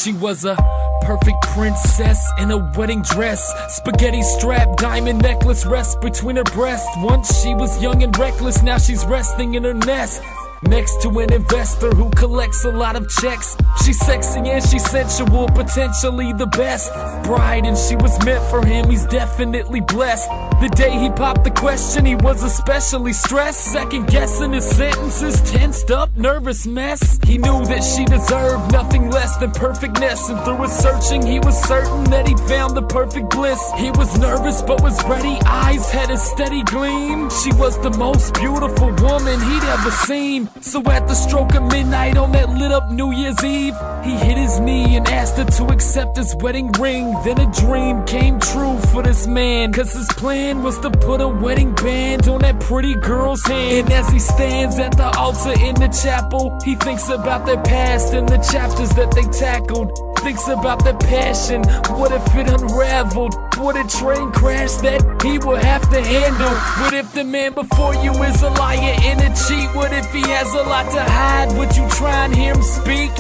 She was a perfect princess in a wedding dress, spaghetti strap, diamond necklace rests between her breasts. Once she was young and reckless, now she's resting in her nest next to an investor who collects a lot of checks. She's sexy and she's sensual, potentially the best bride, and she was meant for him. He's definitely blessed. The day he popped the question, he was especially stressed, second guessing his sentences, tensed up, nervous mess. He knew that she deserved nothing less than perfectness, and through his searching he was certain that he'd found the perfect bliss. He was nervous but was ready, eyes had a steady gleam. She was the most beautiful woman he'd ever seen. So at the stroke of midnight on that lit up New Year's Eve, he hit his knee and asked her to accept his wedding ring. Then a dream came true for this man, cause his plan was to put a wedding band on that pretty girl's hand. And as he stands at the altar in the chapel, he thinks about their past and the chapters that they tackled. Thinks about their passion, what if it unraveled? What a train crash that he will have to handle? What if the man before you is a liar and a cheat? What if he has a lot to hide? Would you try and hear him speak?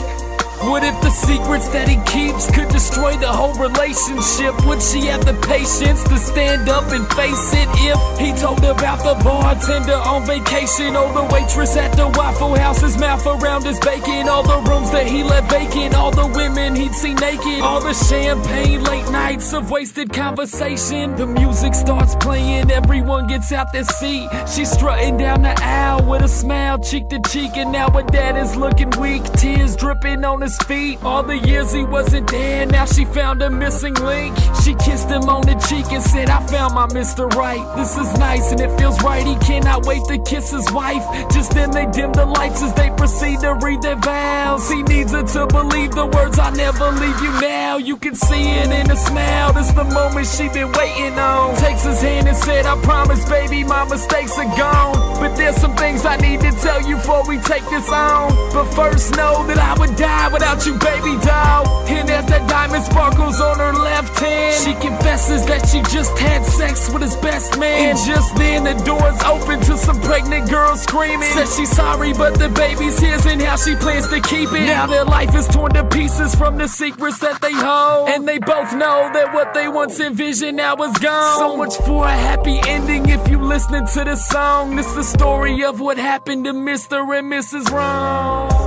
What if the secrets that he keeps could destroy the whole relationship? Would she have the patience to stand up and face it if he told about the bartender on vacation, or the waitress at the Waffle House, his mouth around his bacon, all the rooms that he left vacant, all the women he'd seen naked, all the champagne late nights of wasted conversation? The music starts playing, everyone gets out their seat. She's strutting down the aisle with a smile cheek to cheek, and now her dad is looking weak, tears dripping on his feet. All the years he wasn't there, now she found a missing link. She kissed him on the cheek and said, I found my Mr. Right. This is nice and it feels right, he cannot wait to kiss his wife. Just then they dim the lights as they proceed to read their vows. He needs her to believe the words, I'll never leave you now. You can see it in her smile, this the moment she been waiting on. Takes his hand and said, I promise baby, my mistakes are gone, but there's some things I need to tell you before we take this on. But first know that I would die without you, baby doll. And as that diamond sparkles on her left hand, she confesses that she just had sex with his best man. And just then the doors open to some pregnant girl screaming. Says she's sorry but the baby's his and how she plans to keep it. Now their life is torn to pieces from the secrets that they hold, and they both know that what they once envisioned now is gone. So much for a happy ending if you listening to this song. This is the story of what happened to Mr. and Mrs. Wrong.